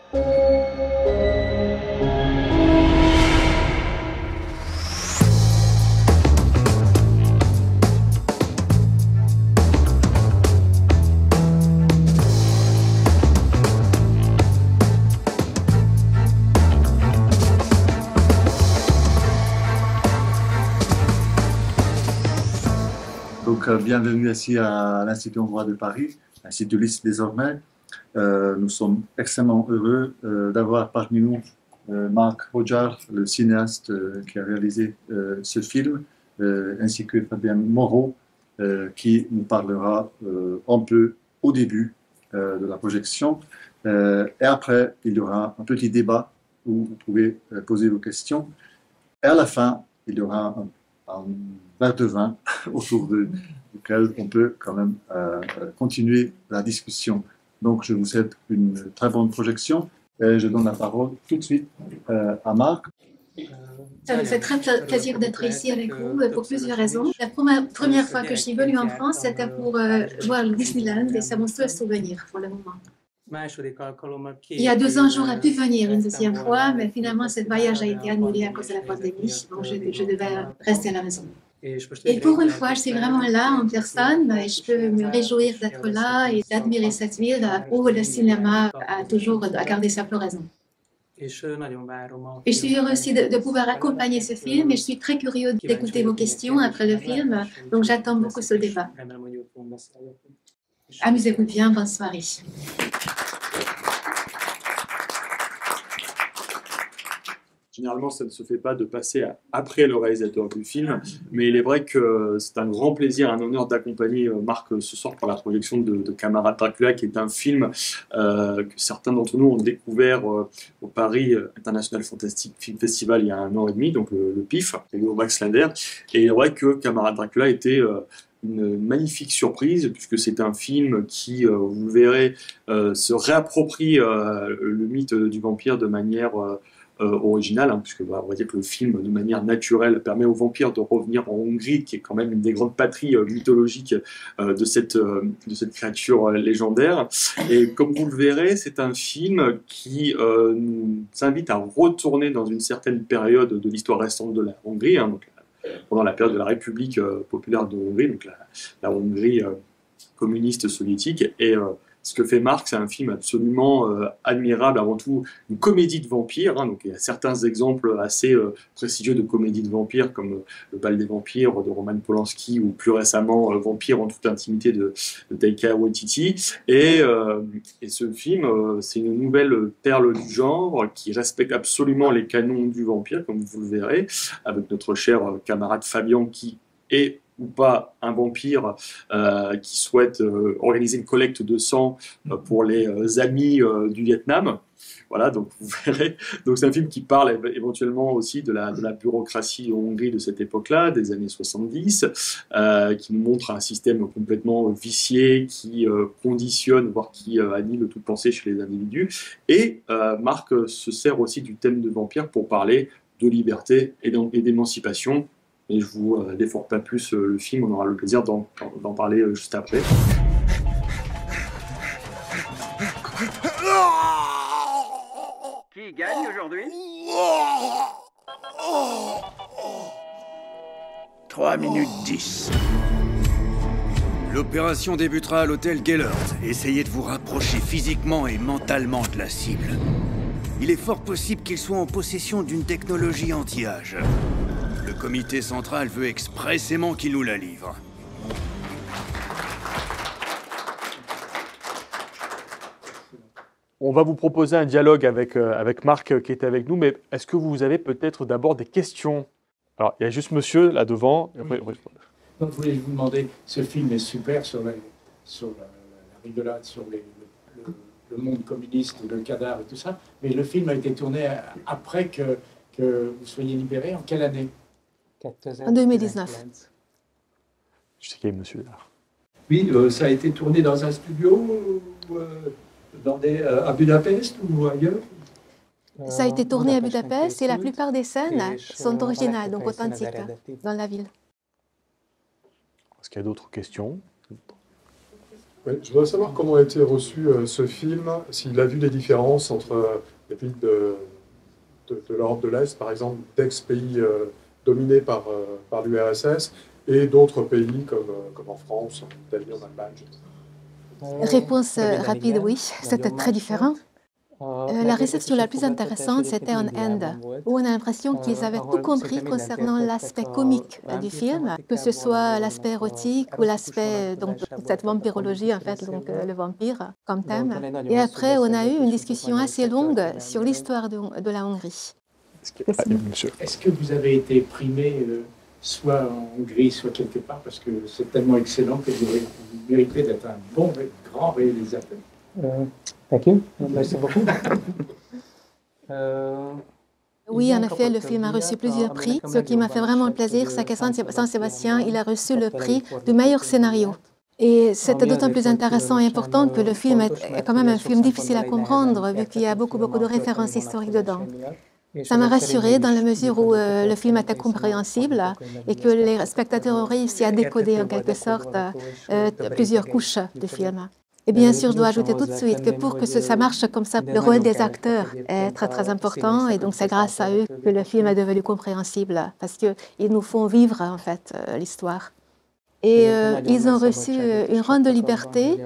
Donc, bienvenue ici à l'Institut hongrois de Paris, Institut LIS désormais. Nous sommes extrêmement heureux d'avoir parmi nous Marc Rojar, le cinéaste qui a réalisé ce film, ainsi que Fabien Moreau, qui nous parlera un peu au début de la projection. Et après, il y aura un petit débat où vous pouvez poser vos questions. Et à la fin, il y aura un verre de vin autour duquel on peut quand même continuer la discussion. Donc, je vous souhaite une très bonne projection et je donne la parole tout de suite à Marc. Ça me fait très plaisir d'être ici avec vous pour plusieurs raisons. La première fois que je suis venue en France, c'était pour voir le Disneyland et c'est mon seul souvenir pour le moment. Il y a 2 ans, j'aurais pu venir une deuxième fois, mais finalement, ce voyage a été annulé à cause de la pandémie, donc je devais rester à la maison. Et pour une fois, je suis vraiment là en personne et je peux me réjouir d'être là et d'admirer cette ville où le cinéma a toujours gardé sa floraison. Et je suis heureux aussi de pouvoir accompagner ce film et je suis très curieux d'écouter vos questions après le film, donc j'attends beaucoup ce débat. Amusez-vous bien, bonne soirée. Généralement, ça ne se fait pas de passer après le réalisateur du film, mais il est vrai que c'est un grand plaisir, un honneur d'accompagner Marc ce soir pour la projection de Camarade Dracula, qui est un film que certains d'entre nous ont découvert au Paris International Fantastic Film Festival il y a 1 an et demi, donc le PIF, au Max Linder. Et il est vrai que Camarade Dracula était une magnifique surprise, puisque c'est un film qui, vous le verrez, se réapproprie le mythe du vampire de manière original, hein, puisque on va dire que le film, de manière naturelle, permet aux vampires de revenir en Hongrie, qui est quand même une des grandes patries mythologiques de cette créature légendaire. Et comme vous le verrez, c'est un film qui nous invite à retourner dans une certaine période de l'histoire récente de la Hongrie, hein, donc, pendant la période de la République populaire de Hongrie, donc la Hongrie communiste soviétique. Et ce que fait Marc, c'est un film absolument admirable, avant tout une comédie de vampires, hein, donc il y a certains exemples assez prestigieux de comédies de vampires, comme Le Bal des vampires de Roman Polanski, ou plus récemment Vampire en toute intimité de Taika Waititi. Et ce film, c'est une nouvelle perle du genre qui respecte absolument les canons du vampire, comme vous le verrez, avec notre cher camarade Fabian, qui est ou pas un vampire qui souhaite organiser une collecte de sang pour les amis du Vietnam. Voilà, donc vous verrez. Donc c'est un film qui parle éventuellement aussi de la bureaucratie en Hongrie de cette époque-là, des années 70, qui nous montre un système complètement vicié, qui conditionne, voire qui annule toute pensée chez les individus. Et Marc se sert aussi du thème de vampire pour parler de liberté et d'émancipation. Et je vous défore pas plus le film, on aura le plaisir d'en parler juste après. Qui gagne aujourd'hui? 3 minutes 10. L'opération débutera à l'hôtel Gellert. Essayez de vous rapprocher physiquement et mentalement de la cible. Il est fort possible qu'il soit en possession d'une technologie anti-âge. Le comité central veut expressément qu'il nous la livre. On va vous proposer un dialogue avec Marc qui est avec nous, mais est-ce que vous avez peut-être d'abord des questions? Alors, il y a juste monsieur là devant. Après, donc, je voulais vous demander, ce film est super sur la rigolade, sur le monde communiste, le cadavre et tout ça, mais le film a été tourné après que vous soyez libéré. En quelle année? En 2019. Je sais qu'il y a monsieur là. Oui, ça a été tourné dans un studio à Budapest ou ailleurs? Ça a été tourné à Budapest et la plupart des scènes sont originales, donc authentiques, dans la ville. Est-ce qu'il y a d'autres questions? Oui, je voudrais savoir comment a été reçu ce film, s'il a vu des différences entre les pays de l'Europe de l'Est, par exemple, d'ex-pays dominés par l'URSS, et d'autres pays comme en France, en Italie, en Allemagne. Réponse rapide, oui, c'était très différent. La réception la plus intéressante, c'était en Inde, où on a l'impression qu'ils avaient tout compris concernant l'aspect comique du film, que ce soit l'aspect érotique ou l'aspect, donc, cette vampirologie, en fait, donc le vampire comme thème. Et après, on a eu une discussion assez longue sur l'histoire de la Hongrie. Est-ce que vous avez été primé soit en Hongrie, soit quelque part, parce que c'est tellement excellent que vous méritez d'être un bon, grand réalisateur? Thank you. Merci beaucoup. Oui, en effet, le film a reçu plusieurs prix. Ce qui m'a fait vraiment plaisir, c'est qu'à Saint-Sébastien, il a reçu le prix du meilleur scénario. Et c'était d'autant plus intéressant et important que le film est quand même un film difficile à comprendre, vu qu'il y a beaucoup de références historiques dedans. Ça m'a rassurée dans la mesure où le film était compréhensible et que les spectateurs ont réussi à décoder en quelque sorte plusieurs couches du film. Et bien sûr, je dois ajouter tout de suite que pour que ça marche comme ça, le rôle des acteurs est très important et donc c'est grâce à eux que le film est devenu compréhensible parce qu'ils nous font vivre en fait l'histoire. Et ils ont reçu une grande liberté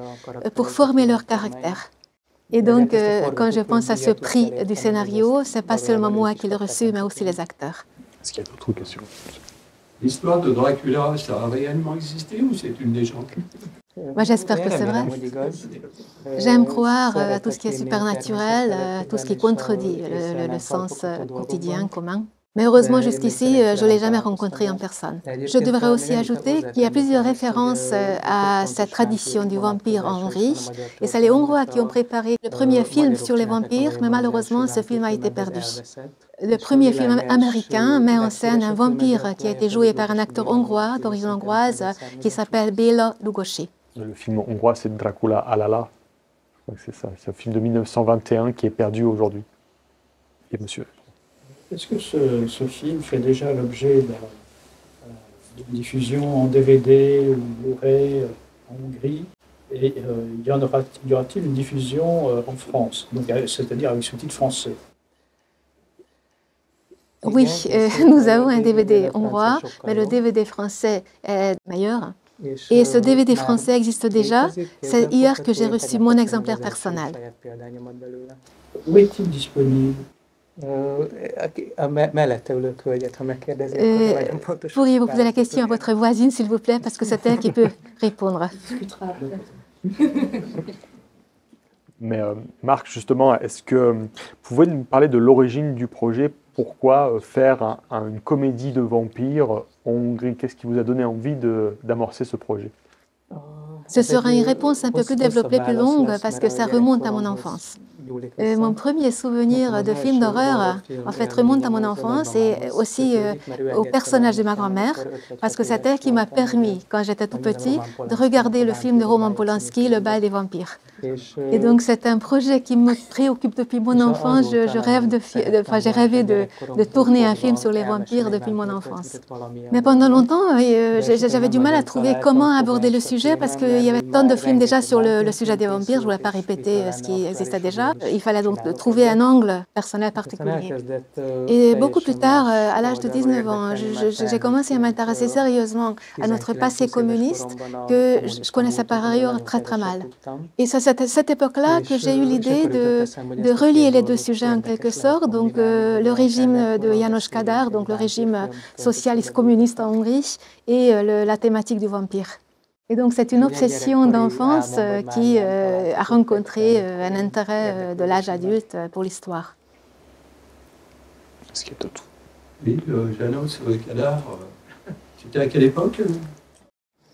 pour former leur caractère. Et donc, quand je pense à ce prix du scénario, ce n'est pas seulement moi qui l'ai reçu, mais aussi les acteurs. Est-ce qu'il y a d'autres questions? L'histoire de Dracula, ça a réellement existé ou c'est une légende? Moi, j'espère que c'est vrai. J'aime croire à tout ce qui est supernaturel, tout ce qui contredit le sens quotidien, commun. Mais heureusement, jusqu'ici, je ne l'ai jamais rencontré en personne. Je devrais aussi ajouter qu'il y a plusieurs références à cette tradition du vampire en Hongrie. Et c'est les Hongrois qui ont préparé le premier film sur les vampires, mais malheureusement, ce film a été perdu. Le premier film américain met en scène un vampire qui a été joué par un acteur hongrois d'origine hongroise qui s'appelle Béla Lugosi. Le film hongrois, c'est Dracula Alala. Je crois que c'est ça. C'est un film de 1921 qui est perdu aujourd'hui. Et monsieur? Est-ce que ce film fait déjà l'objet d'une diffusion en DVD ou Blu-ray en Hongrie? Et y aura-t-il une diffusion en France, c'est-à-dire avec sous-titres français? Oui, nous avons un DVD hongrois, mais le DVD français est meilleur. Et ce DVD français existe déjà. C'est hier que j'ai reçu mon exemplaire personnel. Où est-il disponible? Pourriez-vous poser la question à votre voisine, s'il vous plaît, parce que c'est elle qui peut répondre. Mais Marc, justement, est-ce que vous pouvez nous parler de l'origine du projet? Pourquoi faire une comédie de vampires en Hongrie? Qu'est-ce qui vous a donné envie d'amorcer ce projet? Ce sera une réponse un peu plus développée, plus longue, parce que ça remonte à mon enfance. Mon premier souvenir de film d'horreur, en fait, remonte à mon enfance et aussi au personnage de ma grand-mère, parce que c'est elle qui m'a permis, quand j'étais tout petit, de regarder le film de Roman Polanski, Le bal des vampires. Et donc, c'est un projet qui me préoccupe depuis mon enfance. J'ai rêvé de tourner un film sur les vampires depuis mon enfance. Mais pendant longtemps, j'avais du mal à trouver comment aborder le sujet, parce qu'il y avait tant de films déjà sur le sujet des vampires. Je ne voulais pas répéter ce qui existait déjà. Il fallait donc trouver un angle personnel particulier. Et beaucoup plus tard, à l'âge de 19 ans, j'ai commencé à m'intéresser sérieusement à notre passé communiste, que je connaissais par ailleurs très mal. Et c'est à cette époque-là que j'ai eu l'idée de relier les deux sujets en quelque sorte, donc le régime de János Kadar, donc le régime socialiste communiste en Hongrie, et la thématique du vampire. Et donc c'est une obsession d'enfance qui a rencontré un intérêt de l'âge adulte pour l'histoire. Est-ce qu'il y a d'autres? Oui, János Kadar, c'était à quelle époque?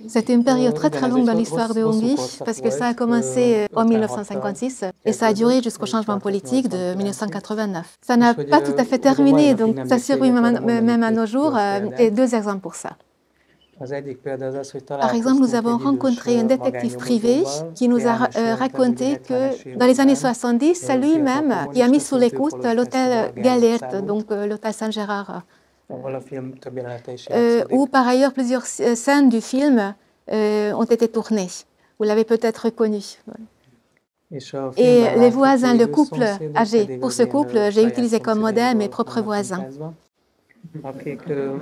C'était une période très longue dans l'histoire de Hongrie, parce que ça a commencé en 1956 et ça a duré jusqu'au changement politique de 1989. Ça n'a pas tout à fait terminé, donc ça survit même à nos jours, et deux exemples pour ça. Par exemple, nous avons rencontré un détective privé qui nous a raconté que dans les années 70, c'est lui-même qui a mis sous l'écoute l'hôtel Gellért, donc l'hôtel Saint-Gérard, où par ailleurs plusieurs scènes du film ont été tournées. Vous l'avez peut-être reconnu. Et les voisins, le couple âgé. Pour ce couple, j'ai utilisé comme modèle mes propres voisins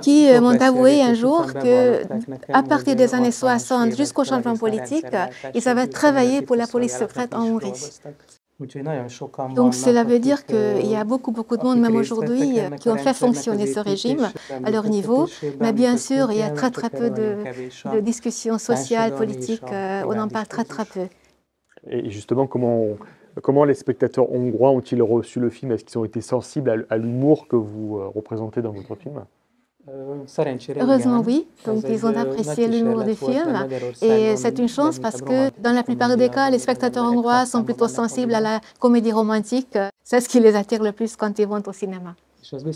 qui m'ont avoué un jour qu'à partir des années 60 jusqu'au changement politique, ils avaient travaillé pour la police secrète en Hongrie. Donc cela veut dire qu'il y a beaucoup de monde, même aujourd'hui, qui ont fait fonctionner ce régime à leur niveau. Mais bien sûr, il y a très peu de discussions sociales, politiques. On en parle très peu. Et justement, comment les spectateurs hongrois ont-ils reçu le film? Est-ce qu'ils ont été sensibles à l'humour que vous représentez dans votre film? Heureusement, oui. Donc, ils ont apprécié l'humour du film. Et c'est une chance parce que, dans la plupart des cas, les spectateurs hongrois sont plutôt sensibles à la comédie romantique. C'est ce qui les attire le plus quand ils vont au cinéma.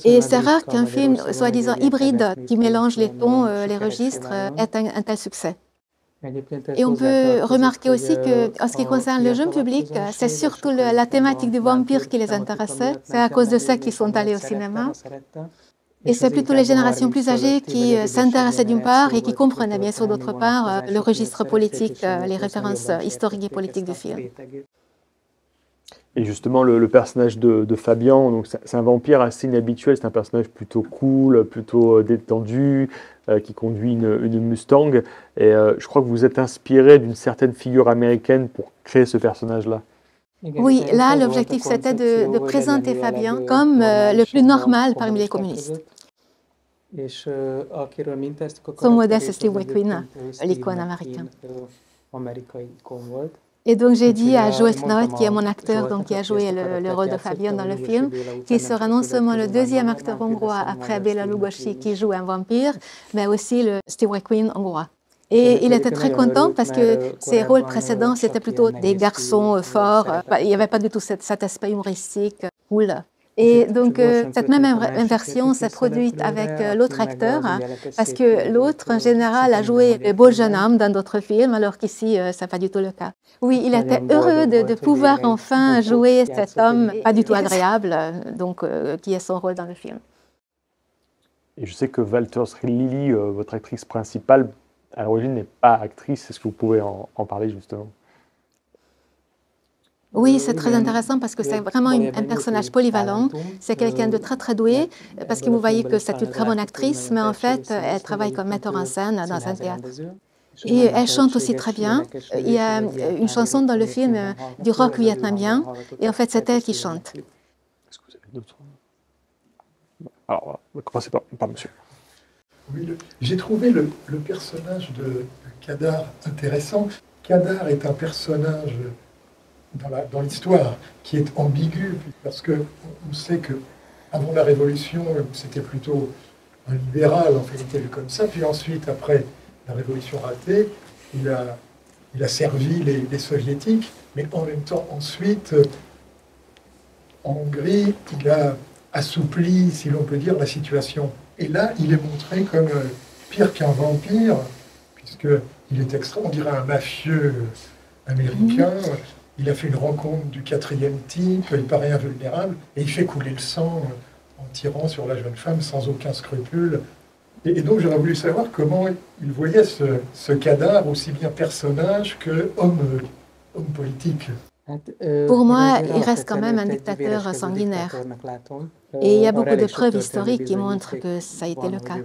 Et c'est rare qu'un film, soi-disant hybride, qui mélange les tons, les registres, ait un tel succès. Et on peut remarquer aussi qu'en ce qui concerne le jeune public, c'est surtout la thématique du vampire qui les intéressait. C'est à cause de ça qu'ils sont allés au cinéma. Et c'est plutôt les générations plus âgées qui s'intéressaient d'une part et qui comprenaient bien sûr d'autre part le registre politique, les références historiques et politiques du film. Et justement, le personnage de Fabian, donc c'est un vampire assez inhabituel, c'est un personnage plutôt cool, plutôt détendu, qui conduit une Mustang. Et je crois que vous êtes inspiré d'une certaine figure américaine pour créer ce personnage-là. Oui, là, l'objectif, c'était de présenter Fabian comme le plus normal parmi les communistes. Son modèle, c'est Steve McQueen, l'icône américaine. Et donc, j'ai dit à Joe Snow, qui est mon acteur, donc, qui a joué le rôle de Fabian dans le film, qu'il sera non seulement le deuxième acteur hongrois après Béla Lugosi qui joue un vampire, mais aussi le Steve McQueen hongrois. Et il était très content parce que ses rôles précédents, c'était plutôt des garçons forts. Il n'y avait pas du tout cet aspect humoristique, cool. Et donc, cette même inversion s'est produite avec l'autre acteur, parce que l'autre, en général, a joué le beau jeune homme dans d'autres films, alors qu'ici, ce n'est pas du tout le cas. Oui, il était heureux de pouvoir enfin jouer cet homme pas du tout agréable, donc, qui est son rôle dans le film. Et je sais que Walters Lily, votre actrice principale, à l'origine n'est pas actrice. Est-ce que vous pouvez en parler justement? Oui, c'est très intéressant parce que c'est vraiment un personnage polyvalent. C'est quelqu'un de très doué parce que vous voyez que c'est une très bonne actrice, mais en fait, elle travaille comme metteur en scène dans un théâtre. Et elle chante aussi très bien. Il y a une chanson dans le film du rock vietnamien et en fait, c'est elle qui chante. Est-ce que vous avez d'autres? Alors, commencez par monsieur. Oui, j'ai trouvé le personnage de Kadar intéressant. Kadar est un personnage dans l'histoire qui est ambigu, parce qu'on sait qu'avant la Révolution, c'était plutôt un libéral, en fait, il était vu comme ça, puis ensuite, après la Révolution ratée, il a servi les soviétiques, mais en même temps, ensuite, en Hongrie, il a assoupli, si l'on peut dire, la situation. Et là, il est montré comme pire qu'un vampire, puisqu'il est on dirait un mafieux américain. Il a fait une rencontre du 4e type, il paraît invulnérable, et il fait couler le sang en tirant sur la jeune femme sans aucun scrupule. Et donc j'aurais voulu savoir comment il voyait ce Kadar, aussi bien personnage que homme politique. Pour moi, il reste quand même un dictateur sanguinaire. Et il y a beaucoup de preuves historiques qui montrent que ça a été le cas.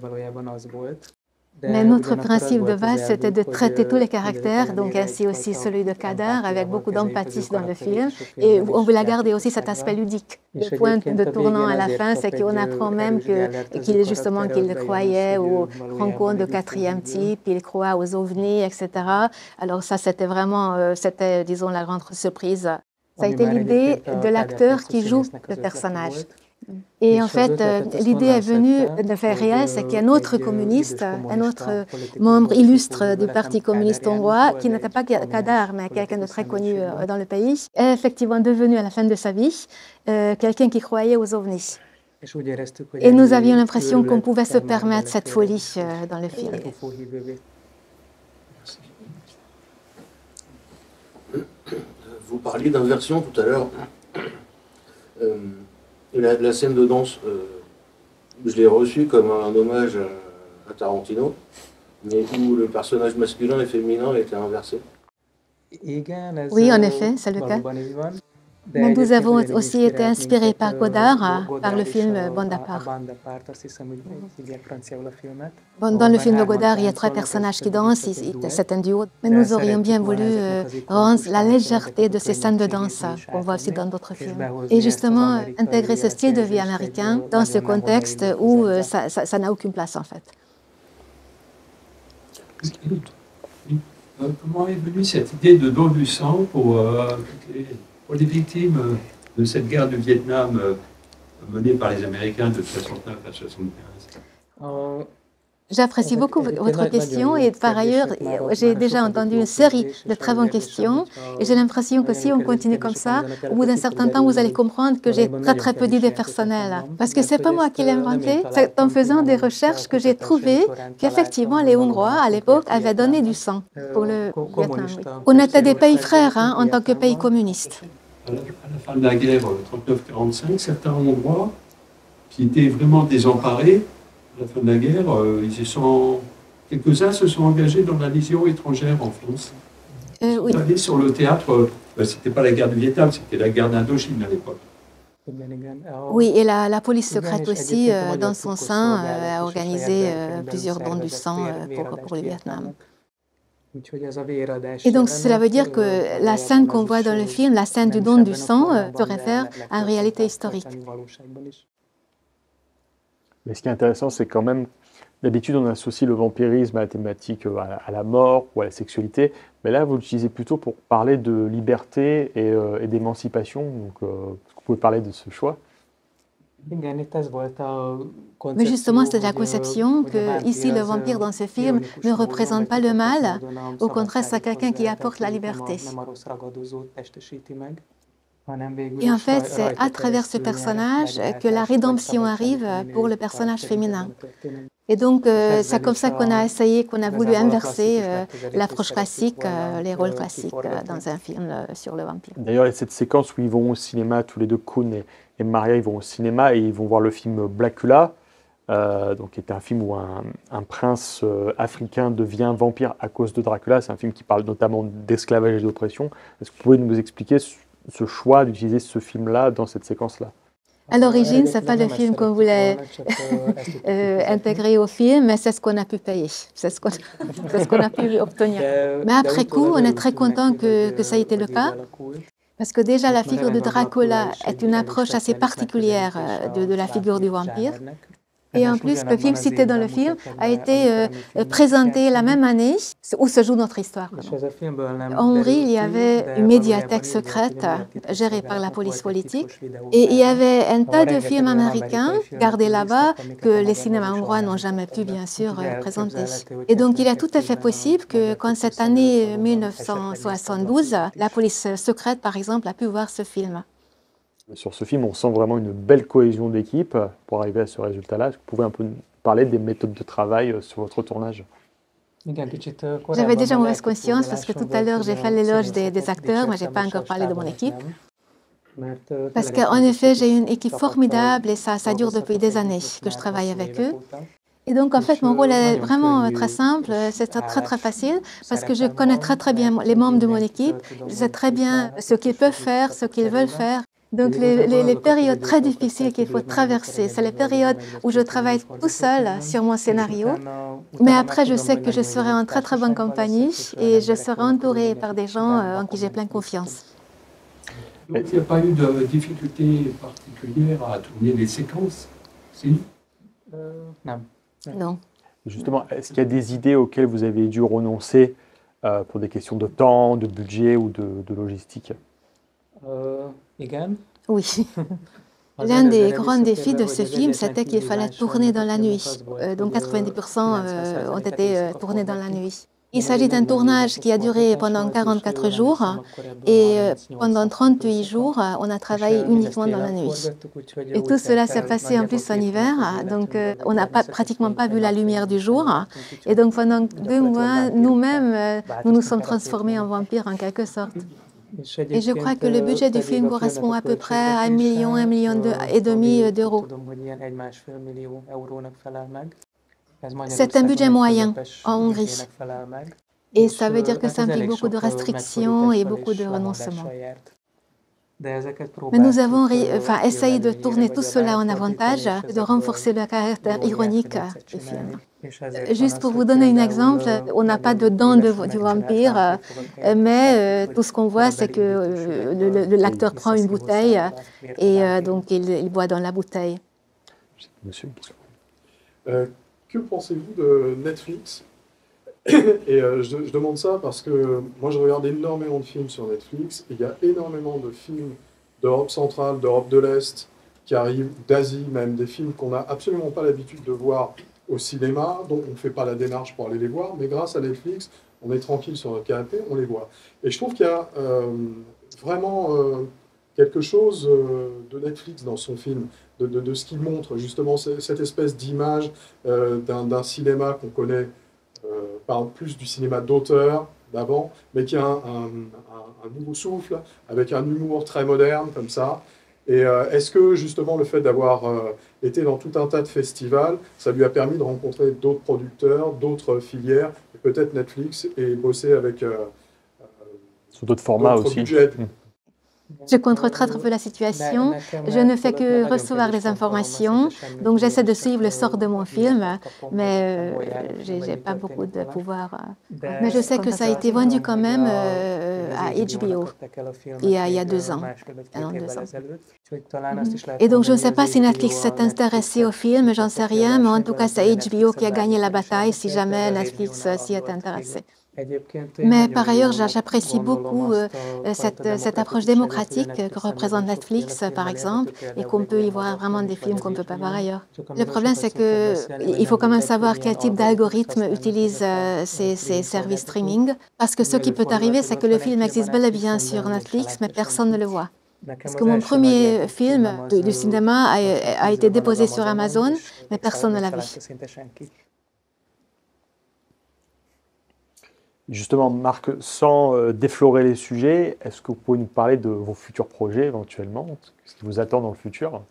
Mais notre principe de base, c'était de traiter tous les caractères, donc ainsi aussi celui de Kadar, avec beaucoup d'empathie dans le film. Et on voulait garder aussi cet aspect ludique. Le point de tournant à la fin, c'est qu'on apprend même qu'il croyait aux rencontres de 4e type, il croit aux ovnis, etc. Alors ça, c'était vraiment, disons, la grande surprise. Ça a été l'idée de l'acteur qui joue le personnage. Et en fait, l'idée est venue de faire réel, c'est qu'il y a un autre communiste, un autre membre illustre du Parti communiste hongrois, qui n'était pas Kadar, mais quelqu'un de très connu dans le pays, est effectivement devenu à la fin de sa vie quelqu'un qui croyait aux ovnis. Et nous avions l'impression qu'on pouvait se permettre cette folie dans le film. Vous parliez d'inversion tout à l'heure. La scène de danse, je l'ai reçue comme un hommage à Tarantino, mais où le personnage masculin et féminin était inversé. Oui, en effet, c'est le cas. Mais nous avons aussi été inspirés par Godard, par le film Bonaparte. Dans le film de Godard, il y a 3 personnages qui dansent, c'est un duo. Mais nous aurions bien voulu rendre la légèreté de ces scènes de danse qu'on voit aussi dans d'autres films. Et justement, intégrer ce style de vie américain dans ce contexte où ça n'a aucune place en fait. Comment est venue cette idée de don du sang pour les victimes de cette guerre du Vietnam menée par les Américains de 69 à 75? J'apprécie beaucoup votre question et par ailleurs, j'ai déjà entendu une série de très bonnes questions et j'ai l'impression que si on continue comme ça, au bout d'un certain temps, vous allez comprendre que j'ai très peu d'idées personnelles. Parce que ce n'est pas moi qui l'ai inventé, c'est en faisant des recherches que j'ai trouvé qu'effectivement les Hongrois, à l'époque, avaient donné du sang pour le Vietnam. Oui. On était des pays frères en tant que pays communistes. À la fin de la guerre 39-45, certains Hongrois qui étaient vraiment désemparés, à la fin de la guerre, quelques-uns se sont engagés dans la Légion étrangère en France. Oui. Allés sur le théâtre, c'était pas la guerre du Vietnam, c'était la guerre d'Indochine à l'époque. Oui, et la police secrète aussi, dans son sein, a organisé plusieurs dons du sang pour le Vietnam. Et donc cela veut dire que la scène qu'on voit dans le film, la scène du don du sang, se réfère à une réalité historique. Mais ce qui est intéressant, c'est quand même, d'habitude, on associe le vampirisme à la thématique à la mort ou à la sexualité, mais là, vous l'utilisez plutôt pour parler de liberté et d'émancipation. Donc, vous pouvez parler de ce choix. Mais justement, c'est la conception que ici, le vampire dans ce film ne représente pas le mal, au contraire, c'est quelqu'un qui apporte la liberté. Et en fait, c'est à travers ce personnage que la rédemption arrive pour le personnage féminin. Et donc, c'est comme ça qu'on a essayé, qu'on a voulu inverser l'approche classique, les rôles classiques dans un film sur le vampire. D'ailleurs, il y a cette séquence où ils vont au cinéma, tous les deux, Kuhn et Maria, ils vont au cinéma et ils vont voir le film Blackula, donc qui est un film où un prince africain devient vampire à cause de Dracula. C'est un film qui parle notamment d'esclavage et d'oppression. Est-ce que vous pouvez nous expliquer ce choix d'utiliser ce film-là dans cette séquence-là? À l'origine, ce n'est pas le film qu'on voulait intégrer au film, mais c'est ce qu'on a pu payer, c'est ce qu'on a pu obtenir. Mais après coup, on est très content que ça ait été le cas, parce que déjà la figure de Dracula est une approche assez particulière de la figure du vampire. Et en plus, le film cité dans le film a été présenté la même année où se joue notre histoire. En Hongrie, il y avait une médiathèque secrète gérée par la police politique et il y avait un tas de films américains gardés là-bas que les cinémas hongrois n'ont jamais pu, bien sûr, présenter. Et donc, il est tout à fait possible que quand cette année 1972, la police secrète, par exemple, a pu voir ce film. Sur ce film, on sent vraiment une belle cohésion d'équipe pour arriver à ce résultat-là. Est-ce que vous pouvez un peu parler des méthodes de travail sur votre tournage? J'avais déjà mauvaise conscience parce que tout à l'heure, j'ai fait l'éloge des acteurs, mais je n'ai pas encore parlé de mon équipe. Parce qu'en effet, j'ai une équipe formidable et ça dure depuis des années que je travaille avec eux. Et donc, en fait, mon rôle est vraiment très simple, c'est très facile, parce que je connais très bien les membres de mon équipe, je sais très bien ce qu'ils peuvent faire, ce qu'ils veulent faire. Donc, les périodes très difficiles qu'il faut traverser, c'est les périodes où je travaille tout seul sur mon scénario. Mais après, je sais que je serai en très bonne compagnie et je serai entourée par des gens en qui j'ai pleine confiance. Donc, il n'y a pas eu de difficulté particulière à tourner les séquences? Si? Non. Justement, est-ce qu'il y a des idées auxquelles vous avez dû renoncer pour des questions de temps, de budget ou de logistique? Oui. L'un des grands défis de ce film, c'était qu'il fallait tourner dans la nuit. Donc 90% ont été tournés dans la nuit. Il s'agit d'un tournage qui a duré pendant 44 jours et pendant 38 jours, on a travaillé uniquement dans la nuit. Et tout cela s'est passé en plus en hiver, donc on n'a pratiquement pas vu la lumière du jour. Et donc pendant 2 mois, nous-mêmes, nous nous sommes transformés en vampires en quelque sorte. Et je crois que le budget du film correspond à peu près à 1 million, 1,5 million d'euros. C'est un budget moyen en Hongrie. Et ça veut dire que ça implique beaucoup de restrictions et beaucoup de renoncements. Mais nous avons essayé de tourner tout cela en avantage, de renforcer le caractère ironique du film. Juste pour vous donner un exemple, on n'a pas de dents du vampire, mais tout ce qu'on voit, c'est que l'acteur prend une bouteille et donc il boit dans la bouteille. Monsieur. Que pensez-vous de Netflix? Et je demande ça parce que moi je regarde énormément de films sur Netflix et il y a énormément de films d'Europe centrale, d'Europe de l'Est qui arrivent, d'Asie même, des films qu'on n'a absolument pas l'habitude de voir au cinéma, dont on ne fait pas la démarche pour aller les voir, mais grâce à Netflix, on est tranquille sur notre canapé, on les voit. Et je trouve qu'il y a vraiment quelque chose de Netflix dans son film, de ce qu'il montre, justement cette espèce d'image d'un cinéma qu'on connaît, parle plus du cinéma d'auteur d'avant, mais qui a un nouveau souffle, avec un humour très moderne, comme ça. Et est-ce que, justement, le fait d'avoir été dans tout un tas de festivals, ça lui a permis de rencontrer d'autres producteurs, d'autres filières, et peut-être Netflix, et bosser avec... sur d'autres formats aussi. Je contre-traite un peu la situation. Je ne fais que recevoir les informations, donc j'essaie de suivre le sort de mon film, mais je n'ai pas beaucoup de pouvoir. Mais je sais que ça a été vendu quand même à HBO il y a 2 ans. Et donc je ne sais pas si Netflix s'est intéressé au film, j'en sais rien, mais en tout cas c'est HBO qui a gagné la bataille si jamais Netflix s'y est intéressé. Mais par ailleurs, j'apprécie beaucoup cette approche démocratique que représente Netflix, par exemple, et qu'on peut y voir vraiment des films qu'on ne peut pas voir ailleurs. Le problème, c'est qu'il faut quand même savoir quel type d'algorithme utilisent ces services streaming, parce que ce qui peut arriver, c'est que le film existe bel et bien sur Netflix, mais personne ne le voit. Parce que mon premier film du cinéma a été déposé sur Amazon, mais personne ne l'a vu. Justement, Marc, sans déflorer les sujets, est-ce que vous pouvez nous parler de vos futurs projets éventuellement? Ce qui vous attend dans le futur?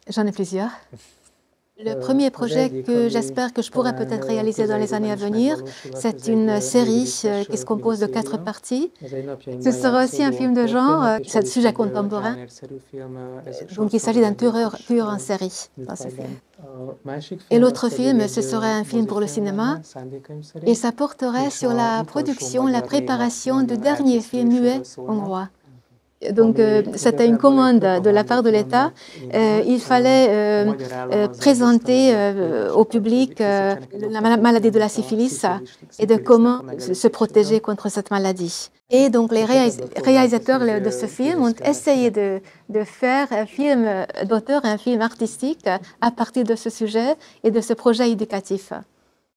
J'en ai plusieurs. Le premier projet que j'espère que je pourrai peut-être réaliser dans les années à venir, c'est une série qui se compose de 4 parties. Ce sera aussi un film de genre, c'est un sujet contemporain. Donc il s'agit d'un tueur en série dans ce film. Et l'autre film, ce serait un film pour le cinéma, et ça porterait sur la production, la préparation du dernier film muet hongrois. Donc, c'était une commande de la part de l'État. Il fallait présenter au public la maladie de la syphilis et de comment se protéger contre cette maladie. Et donc, les réalisateurs de ce film ont essayé de faire un film d'auteur, un film artistique à partir de ce sujet et de ce projet éducatif.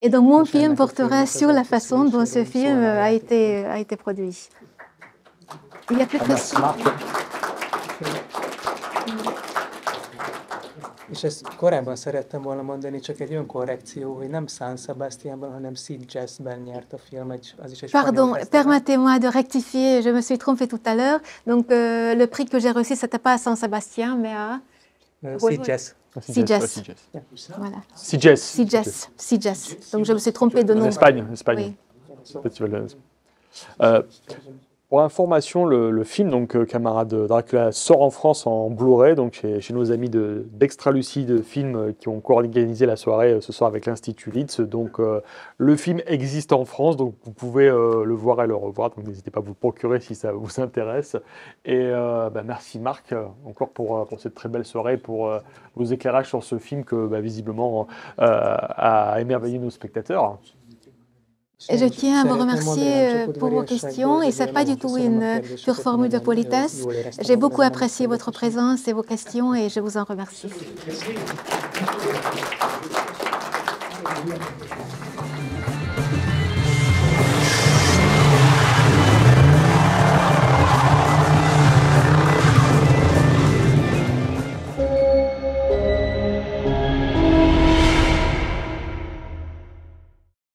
Et donc, mon film portera sur la façon dont ce film a été produit. Il y a plus de questions. És ezt korábban szerettem volna mondani, csak egy önkorrekció, hogy nem San Sebastianban, hanem Sitges-ben nyert a film. Pardon, permettez-moi de rectifier, je me suis trompée tout à l'heure. Donc le prix que j'ai reçu, c'était pas à San Sébastien, mais à Sitges. Sitges. Voilà. Sitges. Donc je me suis trompée de nom. Espagne. Oui. Pour information, le film, donc Camarade Dracula, sort en France en Blu-ray, donc chez nos amis d'Extra Lucide Film qui ont co-organisé la soirée ce soir avec l'Institut Litz. Donc le film existe en France, donc vous pouvez le voir et le revoir. Donc n'hésitez pas à vous le procurer si ça vous intéresse. Et merci Marc encore pour cette très belle soirée, pour vos éclairages sur ce film que visiblement a émerveillé nos spectateurs. Je tiens à vous remercier pour vos questions et ce n'est pas du tout une pure formule de politesse. J'ai beaucoup apprécié votre présence et vos questions et je vous en remercie.